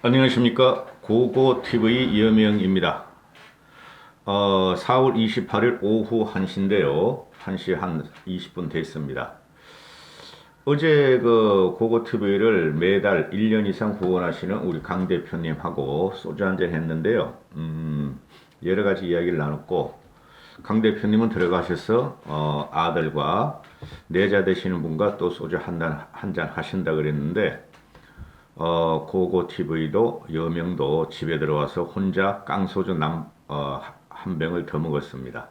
안녕하십니까. 고고TV 여명입니다. 4월 28일 오후 1시인데요. 1시 한 20분 됐습니다. 어제 그 고고TV를 매달 1년 이상 후원하시는 우리 강 대표님하고 소주 한잔 했는데요. 여러 가지 이야기를 나눴고, 강 대표님은 들어가셔서 아들과 내자 되시는 분과 또 소주 한잔 하신다 그랬는데, 고고TV도 여명도 집에 들어와서 혼자 깡소주 한 병을 더 먹었습니다.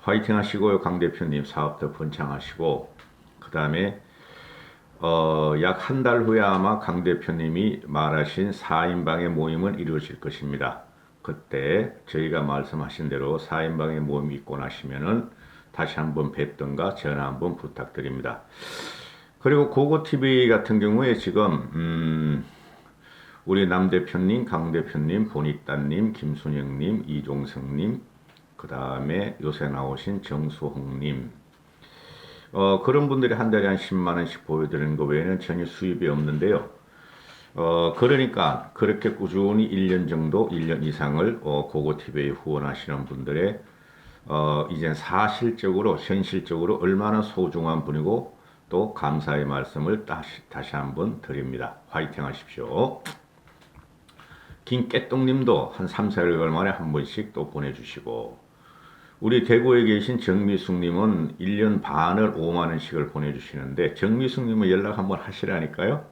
화이팅 하시고요. 강 대표님 사업도 번창하시고, 그 다음에 약 한 달 후에 아마 강 대표님이 말하신 4인방의 모임은 이루어질 것입니다. 그때 저희가 말씀하신 대로 4인방의 모임이 있고 나시면은 다시 한번 뵙던가 전화 한번 부탁드립니다. 그리고 고고TV 같은 경우에 지금 우리 남 대표님, 강 대표님, 보니따님, 김순영님, 이종성님, 그 다음에 요새 나오신 정수홍님, 그런 분들이 한 달에 한 10만 원씩 보여드리는 거 외에는 전혀 수입이 없는데요. 그러니까 그렇게 꾸준히 1년 정도, 1년 이상을 고고TV에 후원하시는 분들의 이젠 사실적으로, 현실적으로 얼마나 소중한 분이고 또 감사의 말씀을 다시 한번 드립니다. 화이팅 하십시오. 김깨똥님도 한 3, 4개월 만에 한 번씩 또 보내주시고, 우리 대구에 계신 정미숙님은 1년 반을 5만원씩을 보내주시는데, 정미숙님은 연락 한번 하시라니까요.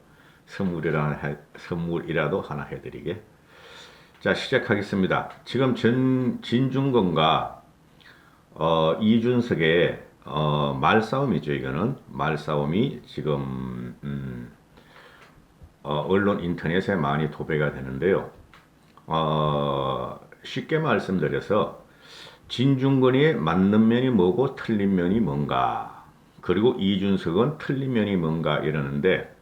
선물이라도 하나 해드리게. 자, 시작하겠습니다. 지금 진중권과 이준석의 말싸움이죠. 이거는 말싸움이 지금 언론 인터넷에 많이 도배가 되는데요. 쉽게 말씀드려서 진중권이 맞는 면이 뭐고 틀린 면이 뭔가, 그리고 이준석은 틀린 면이 뭔가 이러는데,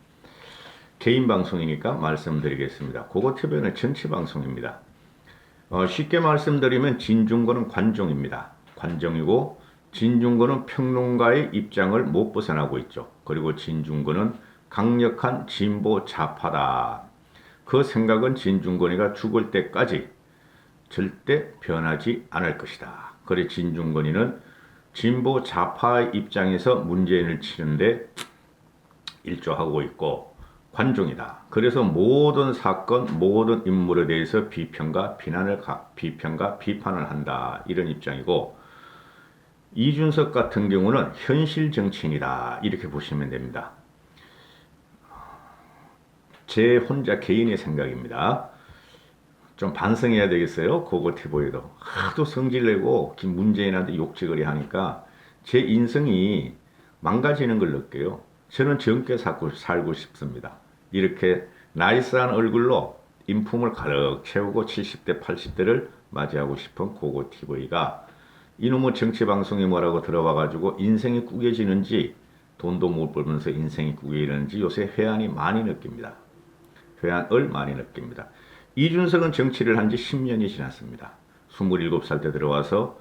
개인 방송이니까 말씀드리겠습니다. 고고TV는 정치 방송입니다. 쉽게 말씀드리면 진중권은 관종입니다. 관종이고, 진중권은 평론가의 입장을 못 벗어나고 있죠. 그리고 진중권은 강력한 진보 좌파다. 그 생각은 진중권이가 죽을 때까지 절대 변하지 않을 것이다. 그래 진중권이는 진보 좌파의 입장에서 문재인을 치는데 일조하고 있고 관종이다. 그래서 모든 사건, 모든 인물에 대해서 비판과 비판을 한다. 이런 입장이고, 이준석 같은 경우는 현실 정치인이다. 이렇게 보시면 됩니다. 제 혼자 개인의 생각입니다. 좀 반성해야 되겠어요. 고고TV에도 하도 성질내고 문재인한테 욕지거리 하니까 제 인성이 망가지는 걸 느껴요. 저는 젊게 살고 싶습니다. 이렇게 나이스한 얼굴로 인품을 가득 채우고 70대 80대를 맞이하고 싶은 고고TV가 이놈의 정치방송이 뭐라고 들어와가지고 인생이 구겨지는지, 돈도 못 벌면서 인생이 구겨지는지 요새 회한이 많이 느낍니다. 회한을 많이 느낍니다. 이준석은 정치를 한 지 10년이 지났습니다. 27살 때 들어와서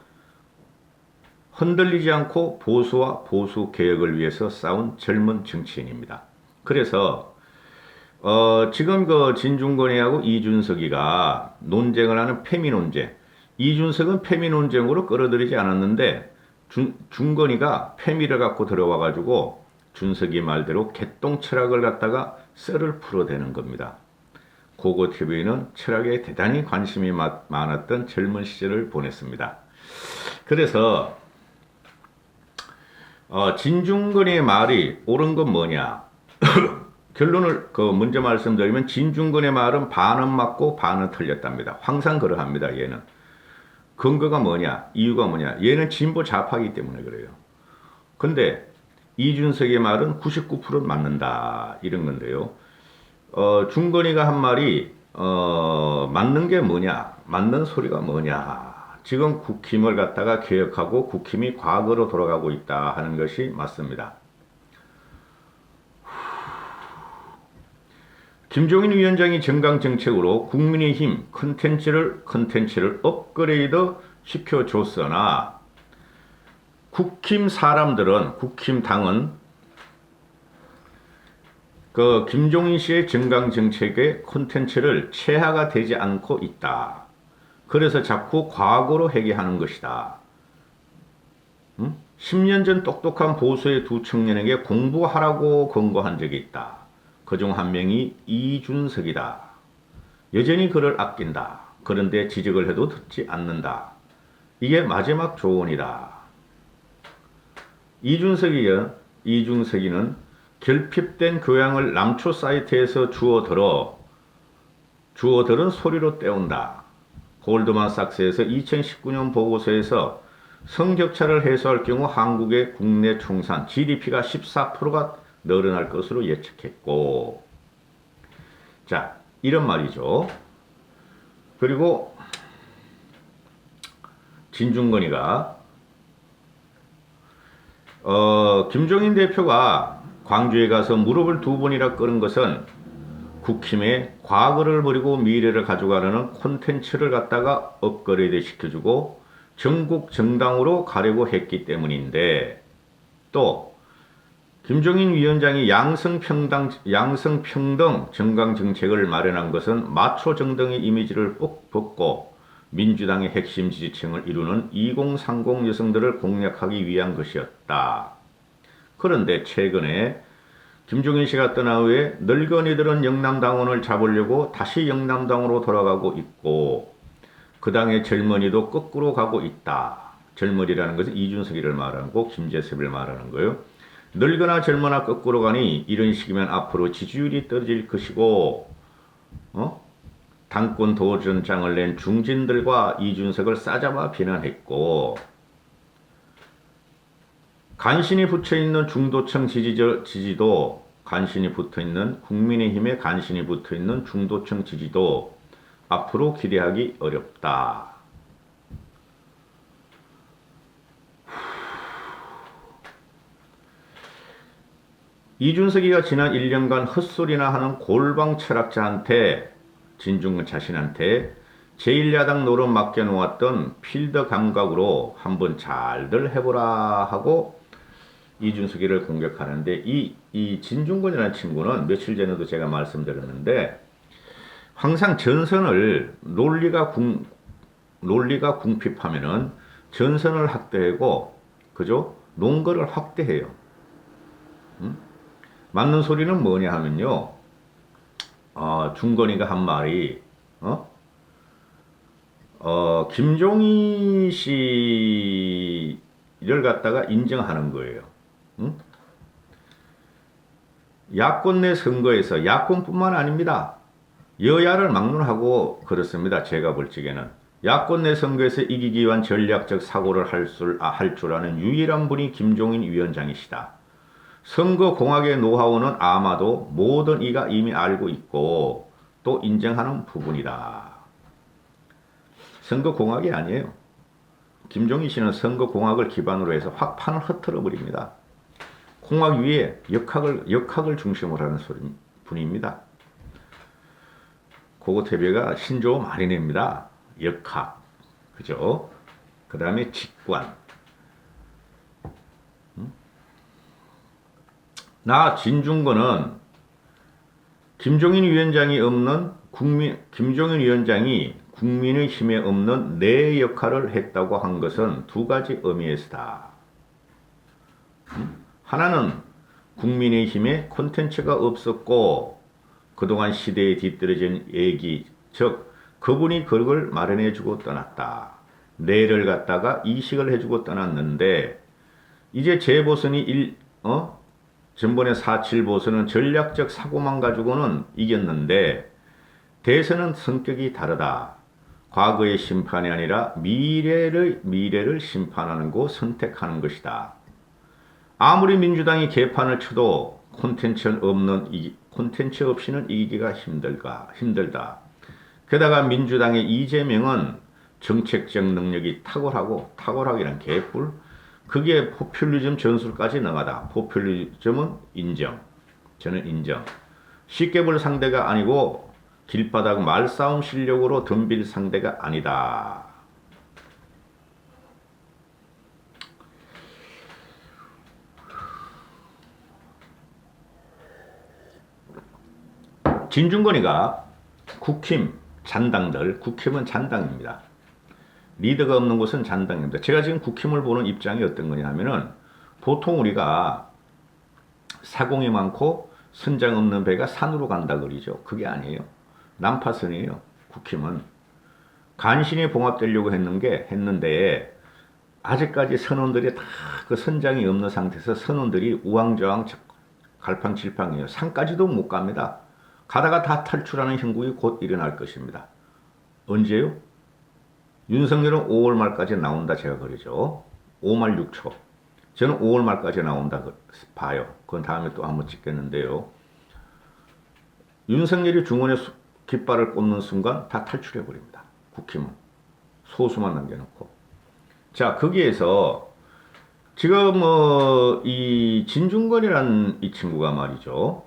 흔들리지 않고 보수와 보수 개혁을 위해서 싸운 젊은 정치인입니다. 그래서 지금 그 진중권이하고 이준석이가 논쟁을 하는 페미 논쟁, 이준석은 페미 논쟁으로 끌어들이지 않았는데 중권이가 페미를 갖고 들어와가지고 준석이 말대로 개똥 철학을 갖다가 썰을 풀어대는 겁니다. 고고TV는 철학에 대단히 관심이 많았던 젊은 시절을 보냈습니다. 그래서 진중권의 말이 옳은 건 뭐냐? 결론을 먼저 말씀드리면 진중권의 말은 반은 맞고 반은 틀렸답니다. 항상 그러합니다. 얘는 근거가 뭐냐? 이유가 뭐냐? 얘는 진보 좌파이기 때문에 그래요. 근데 이준석의 말은 99% 맞는다 이런 건데요. 중건이가 한 말이 맞는 게 뭐냐? 맞는 소리가 뭐냐? 지금 국힘을 갖다가 개혁하고 국힘이 과거로 돌아가고 있다 하는 것이 맞습니다. 김종인 위원장이 정강정책으로 국민의힘 컨텐츠를 업그레이드 시켜줬으나 국힘 사람들은, 국힘 당은 그 김종인 씨의 정강 정책의 콘텐츠를 체화가 되지 않고 있다. 그래서 자꾸 과거로 회귀하는 것이다. 10년 전 똑똑한 보수의 두 청년에게 공부하라고 권고한 적이 있다. 그중 한 명이 이준석이다. 여전히 그를 아낀다. 그런데 지적을 해도 듣지 않는다. 이게 마지막 조언이다. 이준석이는 결핍된 교양을 남초 사이트에서 주워들은 소리로 때운다. 골드만삭스에서 2019년 보고서에서 성격차를 해소할 경우 한국의 국내 총산 GDP가 14%가 늘어날 것으로 예측했고, 자, 이런 말이죠. 그리고 진중권이가 김종인 대표가 광주에 가서 무릎을 두 번이나 꿇은 것은 국힘의 과거를 버리고 미래를 가져가려는 콘텐츠를 갖다가 업그레이드 시켜주고 전국 정당으로 가려고 했기 때문인데, 또 김종인 위원장이 양성평등 정강 정책을 마련한 것은 마초 정당의 이미지를 벗고 민주당의 핵심 지지층을 이루는 2030 여성들을 공략하기 위한 것이었다. 그런데 최근에 김종인 씨가 떠난 후에 늙은이들은 영남당원을 잡으려고 다시 영남당으로 돌아가고 있고, 그 당의 젊은이도 거꾸로 가고 있다. 젊은이라는 것은 이준석이를 말하는 거, 김재섭을 말하는 거예요. 늙거나 젊거나 거꾸로 가니 이런 식이면 앞으로 지지율이 떨어질 것이고, 당권 도전장을 낸 중진들과 이준석을 싸잡아 비난했고, 간신히 붙여있는 중도층 지지도, 간신히 붙어있는 국민의힘에 간신히 붙어있는 중도층 지지도 앞으로 기대하기 어렵다. 이준석이가 지난 1년간 헛소리나 하는 골방 철학자한테, 진중권 자신한테 제1야당 노릇 맡겨놓았던 필드 감각으로 한번 잘들 해보라 하고 이준석이를 공격하는데, 이 진중권이라는 친구는 며칠 전에도 제가 말씀드렸는데, 항상 전선을 논리가 궁핍하면은 전선을 확대하고, 그죠? 논거를 확대해요. 맞는 소리는 뭐냐 하면요, 중건이가 한 말이, 김종인 씨를 갖다가 인정하는 거예요. 야권 내 선거에서, 야권뿐만 아닙니다. 여야를 막론하고 그렇습니다. 제가 볼 적에는 야권 내 선거에서 이기기 위한 전략적 사고를 할 줄 아는 유일한 분이 김종인 위원장이시다. 선거 공학의 노하우는 아마도 모든 이가 이미 알고 있고 또 인정하는 부분이다. 선거 공학이 아니에요. 김종인 씨는 선거 공학을 기반으로 해서 확 판을 흐트러 버립니다. 공학 위에 역학을 중심으로 하는 분입니다. 고고태배가 신조 많이 냅니다. 역학, 그죠? 그 다음에 직관. 나 진중권은 김종인 위원장이 국민의힘에 없는 내 역할을 했다고 한 것은 두 가지 의미에서다. 하나는 국민의힘에 콘텐츠가 없었고 그동안 시대에 뒤떨어진 얘기, 즉 그분이 그걸 마련해주고 떠났다. 내를 갖다가 이식을 해주고 떠났는데, 이제 재보선이 전번에 4.7 보선은 전략적 사고만 가지고는 이겼는데, 대선은 성격이 다르다. 과거의 심판이 아니라 미래를 심판하는 거 선택하는 것이다. 아무리 민주당이 개판을 쳐도 콘텐츠 없이는 이기기가 힘들다. 게다가 민주당의 이재명은 정책적 능력이 탁월하기란 개뿔. 그게 포퓰리즘 전술까지 나가다. 포퓰리즘은 저는 인정. 쉽게 볼 상대가 아니고 길바닥 말싸움 실력으로 덤빌 상대가 아니다. 진중권이가 국힘 잔당들, 국힘은 잔당입니다. 리더가 없는 곳은 잔당입니다. 제가 지금 국힘을 보는 입장이 어떤 거냐면은 보통 우리가 사공이 많고 선장 없는 배가 산으로 간다 그러죠. 그게 아니에요. 난파선이에요. 국힘은 간신히 봉합되려고 했는데 아직까지 선원들이 다 그 선장이 없는 상태에서 선원들이 우왕좌왕 갈팡질팡해요. 산까지도 못 갑니다. 가다가 다 탈출하는 형국이 곧 일어날 것입니다. 언제요? 윤석열은 5월 말까지 나온다 제가 그러죠. 5말 6초. 저는 5월 말까지 나온다 봐요. 그건 다음에 또 한번 찍겠는데요. 윤석열이 중원에 깃발을 꽂는 순간 다 탈출해버립니다. 국힘은. 소수만 남겨놓고. 자, 거기에서 지금 이 진중권이라는 이 친구가 말이죠.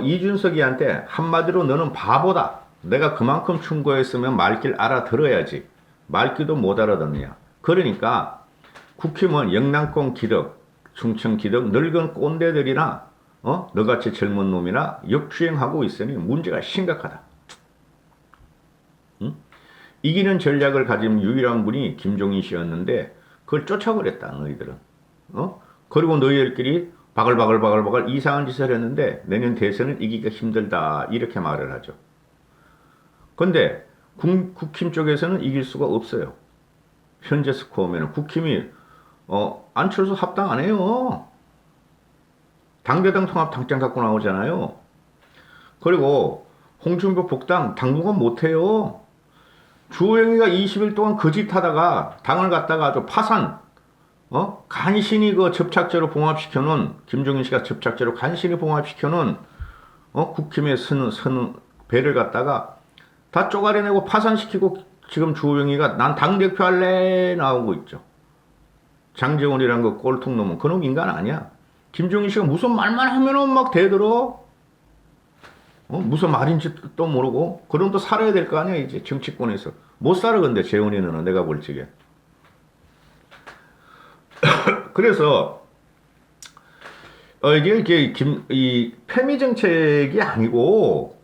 이준석이한테 한마디로 너는 바보다. 내가 그만큼 충고했으면 말길 알아들어야지. 말귀도 못 알아듣느냐. 그러니까 국힘은 영남권 기득, 충청 기득, 늙은 꼰대들이나 너같이 젊은 놈이나 역주행하고 있으니 문제가 심각하다. 응? 이기는 전략을 가진 유일한 분이 김종인 씨였는데 그걸 쫓아버렸다 너희들은. 그리고 너희들끼리 바글바글 이상한 짓을 했는데 내년 대선은 이기기가 힘들다 이렇게 말을 하죠. 근데 국힘 쪽에서는 이길 수가 없어요. 현재 스코어면 국힘이 안철수 합당 안 해요. 당대당 통합 당장 갖고 나오잖아요. 그리고 홍준표 복당 당분간 못해요. 주호영이가 20일 동안 거짓 하다가 당을 갖다가 아주 파산, 간신히 그 접착제로 봉합시켜놓은, 김종인 씨가 접착제로 간신히 봉합시켜놓은, 국힘의 선 배를 갖다가 다 쪼가려내고 파산시키고 지금 주호영이가 난 당대표 할래 나오고 있죠. 장재원이란 그 꼴통 놈은 그놈 인간 아니야. 김종인 씨가 무슨 말만 하면은 막 대들어. 무슨 말인지 또 모르고. 그럼 또 살아야 될 거 아니야, 이제 정치권에서. 못 살아, 근데 재원이는 내가 볼 적에. 그래서, 이게 이 패미 정책이 아니고,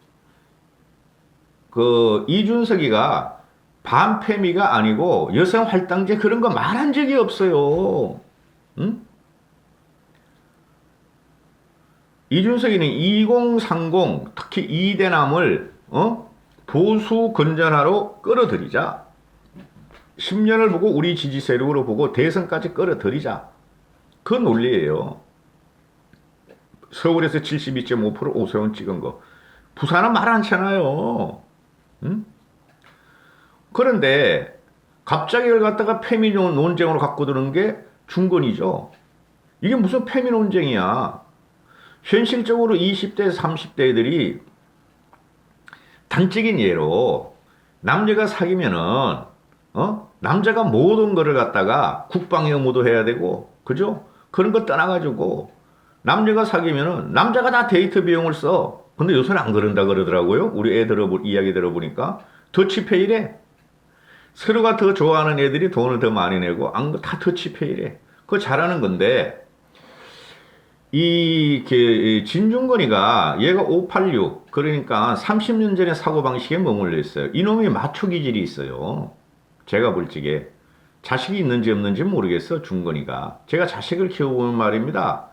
이준석이가 반패미가 아니고 여성 할당제 그런 거 말한 적이 없어요. 응? 이준석이는 2030 특히 이대남을 보수 건전하로 끌어들이자. 10년을 보고 우리 지지 세력으로 보고 대선까지 끌어들이자. 그 논리예요. 서울에서 72.5% 오세훈 찍은 거. 부산은 말 않잖아요. 응? 그런데 갑자기 이걸 갖다가 패미 논쟁으로 갖고 드는 게 중건이죠. 이게 무슨 패미 논쟁이야. 현실적으로 20대, 30대들이 단적인 예로 남자가 사귀면은 남자가 모든 거를 갖다가 국방 의무도 해야 되고 그죠? 그런 거 떠나가지고 남자가 사귀면은 남자가 다 데이트 비용을 써. 근데 요새는 안 그런다 그러더라고요. 우리 애 이야기 들어보니까 더치페이래. 서로가 더 좋아하는 애들이 돈을 더 많이 내고 다 더치페이래. 그거 잘하는 건데 진중권이가 얘가 586 그러니까 30년 전에 사고방식에 머물러 있어요. 이놈이 마초 기질이 있어요. 제가 볼 적에 자식이 있는지 없는지 모르겠어. 중권이가. 제가 자식을 키워보면 말입니다.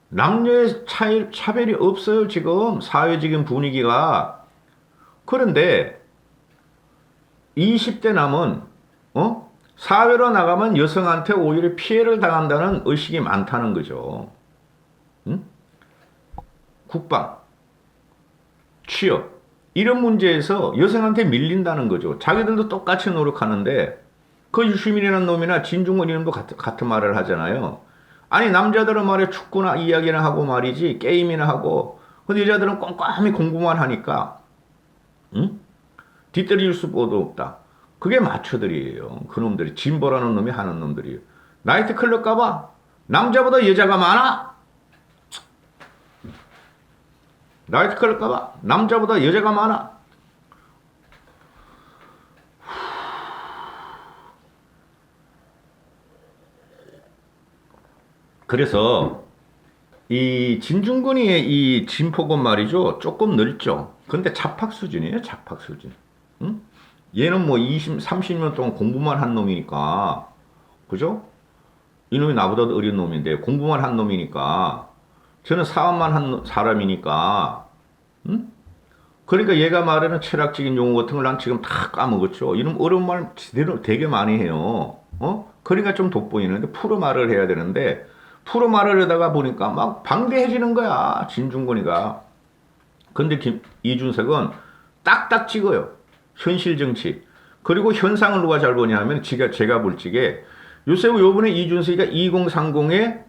남녀의 차별이 없어요. 지금 사회적인 분위기가. 그런데 20대 남은 사회로 나가면 여성한테 오히려 피해를 당한다는 의식이 많다는 거죠. 응? 국방, 취업 이런 문제에서 여성한테 밀린다는 거죠. 자기들도 똑같이 노력하는데 그 유시민이라는 놈이나 진중권 이름도 같은 말을 하잖아요. 아니 남자들은 말이야 축구나 이야기나 하고 말이지 게임이나 하고 근데 여자들은 꼼꼼히 공부만 하니까 응? 뒷다리 줄 수도 없다. 그게 마초들이에요. 그놈들이 진보라는 놈이 하는 놈들이에요. 나이트클럽 가봐. 남자보다 여자가 많아. 나이트클럽 가봐. 남자보다 여자가 많아. 그래서 이 진중권이의 이 진폭은 말이죠. 조금 넓죠. 근데 잡학 수준이에요. 잡학 수준. 응? 얘는 뭐 20, 30년 동안 공부만 한 놈이니까. 그죠? 이놈이 나보다 어린 놈인데 공부만 한 놈이니까. 저는 사업만 한 사람이니까. 응? 그러니까 얘가 말하는 철학적인 용어 같은 걸 난 지금 다 까먹었죠. 이놈 어려운 말 제대로 되게 많이 해요. 그러니까 좀 돋보이는데 풀어 말을 해야 되는데 프로 말을 하다가 보니까 막 방대해지는 거야. 진중권이가. 근데 이준석은 딱딱 찍어요. 현실 정치. 그리고 현상을 누가 잘 보냐 하면 제가 볼 적에 요새 요번에 이준석이가 2030에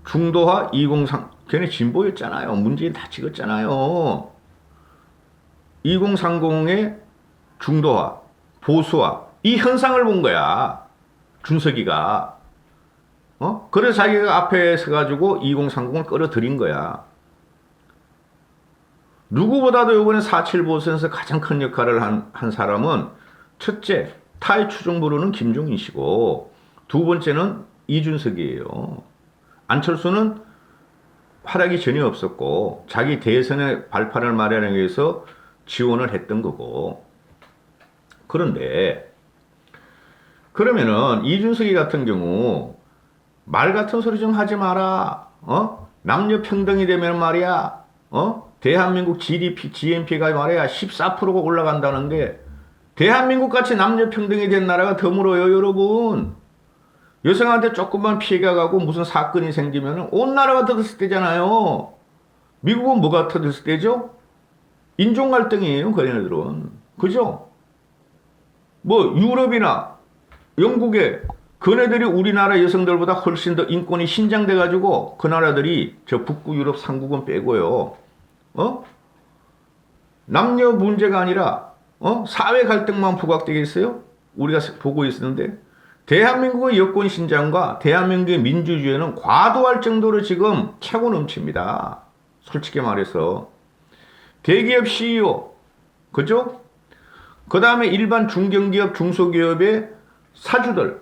중도화 2030 걔네 진보였잖아요. 문재인 다 찍었잖아요. 2030의 중도화, 보수화 이 현상을 본 거야. 준석이가. 그래서 자기가 앞에 서가지고 2030을 끌어들인 거야. 누구보다도 이번에 4.7 보선에서 가장 큰 역할을 한 사람은 첫째, 타의 추종부로는 김종인 씨고 두 번째는 이준석이에요. 안철수는 활약이 전혀 없었고 자기 대선의 발판을 마련하기 위해서 지원을 했던 거고. 그런데 그러면은 이준석이 같은 경우 말 같은 소리 좀 하지 마라. 남녀 평등이 되면 말이야. 대한민국 GDP, GNP가 말이야 14%가 올라간다는데 대한민국 같이 남녀 평등이 된 나라가 드물어요, 여러분. 여성한테 조금만 피해가 가고 무슨 사건이 생기면 온 나라가 터졌을 때잖아요. 미국은 뭐가 터졌을 때죠? 인종 갈등이에요, 그네들은. 그죠? 뭐 유럽이나 영국에 그네들이 우리나라 여성들보다 훨씬 더 인권이 신장돼가지고 그 나라들이 저 북부 유럽 상국은 빼고요. 남녀 문제가 아니라 사회 갈등만 부각되겠어요? 우리가 보고 있었는데 대한민국의 여권 신장과 대한민국의 민주주의는 과도할 정도로 지금 차고 넘칩니다. 솔직히 말해서 대기업 CEO 그죠? 그 다음에 일반 중견기업 중소기업의 사주들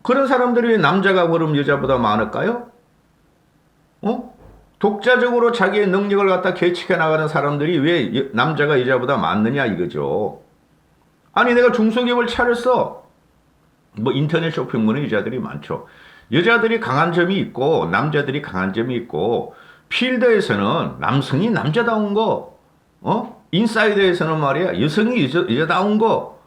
그런 사람들이 왜 남자가 그럼 여자보다 많을까요? 독자적으로 자기의 능력을 갖다 계측해 나가는 사람들이 왜 남자가 여자보다 많느냐 이거죠. 아니 내가 중소기업을 차렸어. 뭐 인터넷 쇼핑몰에 여자들이 많죠. 여자들이 강한 점이 있고 남자들이 강한 점이 있고 필드에서는 남성이 남자다운 거 인사이드에서는 말이야 여성이 여자다운 거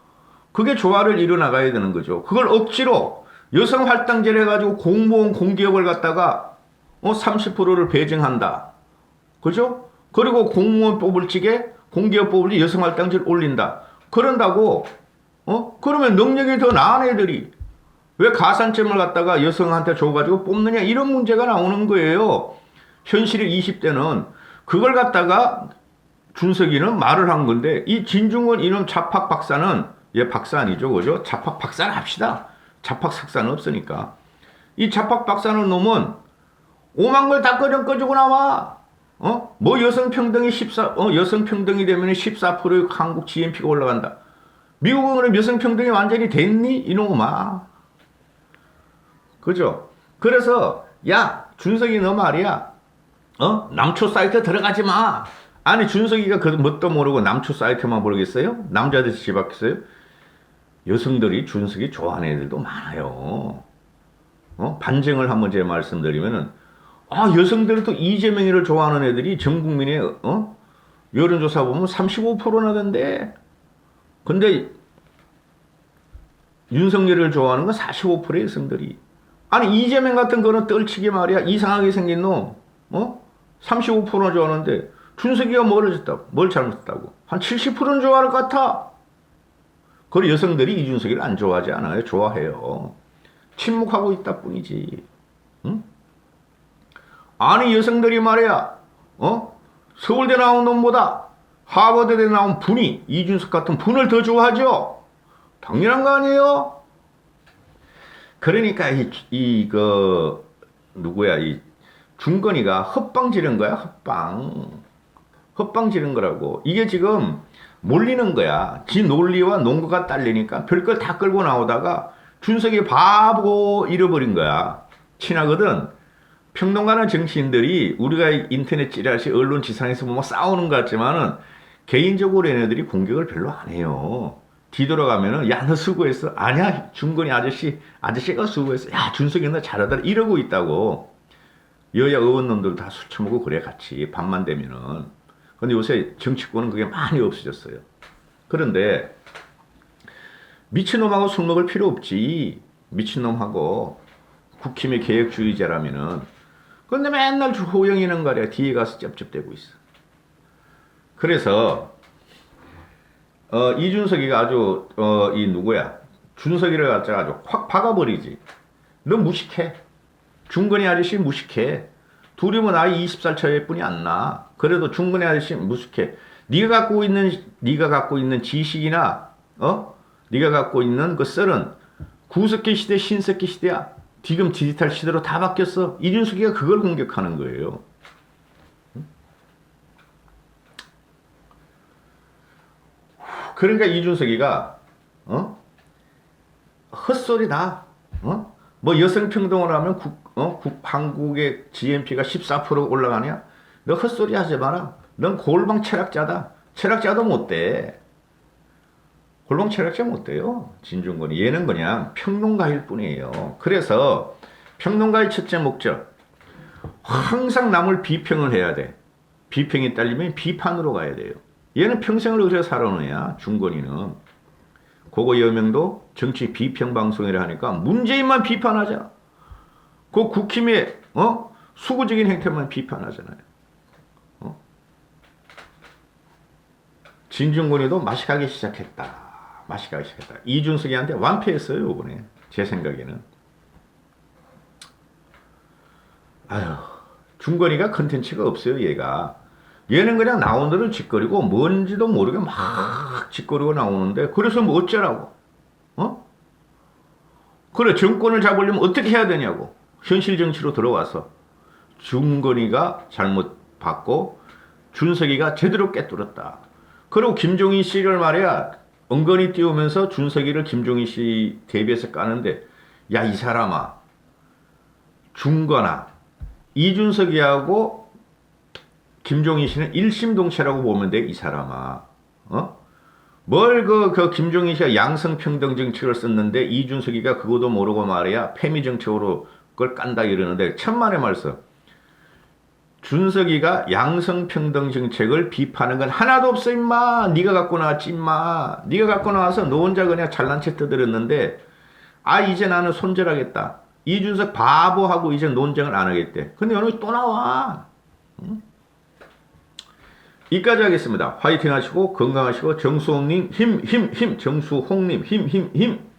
그게 조화를 이뤄 나가야 되는 거죠. 그걸 억지로 여성 할당제를 해가지고 공무원 공기업을 갖다가 30%를 배정한다. 그죠? 그리고 공무원 뽑을 적에 공기업 뽑을 때 여성 할당제를 올린다. 그런다고 그러면 능력이 더 나은 애들이 왜 가산점을 갖다가 여성한테 줘가지고 뽑느냐 이런 문제가 나오는 거예요. 현실의 20대는 그걸 갖다가 준석이는 말을 한 건데 이 진중권 이놈 자팍 박사는 얘 박사 아니죠, 그죠? 자팍 박사는 합시다. 자팍 석사는 없으니까 이 자팍 박사는 놈은 오만 걸 다 꺼주고 나와. 뭐 여성 평등이 여성 평등이 되면 14%의 한국 GNP가 올라간다. 미국은 그럼 여성 평등이 완전히 됐니? 이놈아. 그죠? 그래서 야 준석이 너 말이야. 남초 사이트 들어가지 마. 아니 준석이가 그 뭣도 모르고 남초 사이트만 모르겠어요? 남자들 집 앞겠어요? 여성들이 준석이 좋아하는 애들도 많아요. 반증을 한번 제가 말씀드리면은 여성들도 이재명이를 좋아하는 애들이 전 국민의 여론조사 보면 35%나던데. 근데 윤석열을 좋아하는 건 45%의 여성들이. 아니 이재명 같은 거는 떨치기 말이야 이상하게 생긴 놈 35%나 좋아하는데 준석이가 뭘 잘못했다고 한 70%는 좋아할 것 같아. 그리고 여성들이 이준석이를 안 좋아하지 않아요. 좋아해요. 침묵하고 있다 뿐이지. 응? 아니 여성들이 말이야 서울대 나온 놈보다 하버드대 나온 분이 이준석 같은 분을 더 좋아하죠. 당연한 거 아니에요? 그러니까 누구야 이 중건이가 헛방 지른 거야. 헛방 지른 거라고. 이게 지금 몰리는 거야. 지 논리와 논거가 딸리니까 별걸 다 끌고 나오다가 준석이 바보 잃어버린 거야. 친하거든. 평론가나 정치인들이 우리가 인터넷 찌라시 언론 지상에서 뭐 싸우는 것 같지만은 개인적으로 얘네들이 공격을 별로 안 해요. 뒤돌아가면은 야 너 수고했어. 아니야 준건이 아저씨가 수고했어. 야 준석이 너 잘하더라 이러고 있다고. 여야 의원놈들 다 술 처먹고 그래 같이 밤만 되면은. 근데 요새 정치권은 그게 많이 없어졌어요. 그런데 미친놈하고 술 먹을 필요 없지. 미친놈하고 국힘의 개혁주의자라면은. 근데 맨날 호영이는 거래 뒤에 가서 쩝쩝대고 있어. 그래서 이준석이가 아주 이 누구야 준석이를 갖다가 아주 확 박아버리지. 너 무식해. 중건이 아저씨 무식해. 둘이면 나이 20살 차이뿐이 안 나. 그래도 중건이 아저씨 무식해. 네가 갖고 있는 지식이나 네가 갖고 있는 그 썰은 구석기 시대 신석기 시대야. 지금 디지털 시대로 다 바뀌었어. 이준석이가 그걸 공격하는 거예요. 그러니까 이준석이가 헛소리다. 뭐 여성평등을 하면 한국의 GNP가 14% 올라가냐? 너 헛소리 하지 마라. 넌 골방 철학자다. 철학자도 못 돼. 골방 철학자 못 돼요. 진중권이. 얘는 그냥 평론가일 뿐이에요. 그래서 평론가의 첫째 목적. 항상 남을 비평을 해야 돼. 비평이 딸리면 비판으로 가야 돼요. 얘는 평생을 그래 살아온 애야. 중건이는. 그거 여명도 정치 비평 방송이라 하니까 문재인만 비판하자. 그 국힘의 수구적인 행태만 비판하잖아요. 진중권이도 마식하기 시작했다. 이준석이한테 완패했어요 이번에. 제 생각에는. 아휴, 중건이가 컨텐츠가 없어요 얘가. 얘는 그냥 나온 대로 짓거리고 뭔지도 모르게 막 짓거리고 나오는데 그래서 뭐 어쩌라고. 그래 정권을 잡으려면 어떻게 해야 되냐고. 현실 정치로 들어와서 중건이가 잘못 받고 준석이가 제대로 꿰뚫었다. 그리고 김종인 씨를 말이야 은근히 띄우면서 준석이를 김종인 씨 대비해서 까는데 야 이 사람아 중거나 이준석이하고 김종인 씨는 일심동체라고 보면 돼, 이 사람아. 뭘 그 김종인 씨가 양성평등 정책을 썼는데 이준석이가 그것도 모르고 말이야 패미 정책으로 그걸 깐다 이러는데 천만의 말씀. 준석이가 양성평등 정책을 비판하는 건 하나도 없어 임마. 네가 갖고 나왔지 임마. 네가 갖고 나와서 너 혼자 그냥 잘난 체 떠들었는데 이제 나는 손절하겠다. 이준석 바보하고 이제 논쟁을 안 하겠대. 근데 오늘 또 나와. 응? 이까지 하겠습니다. 화이팅 하시고 건강하시고 정수홍님 힘 정수홍님 힘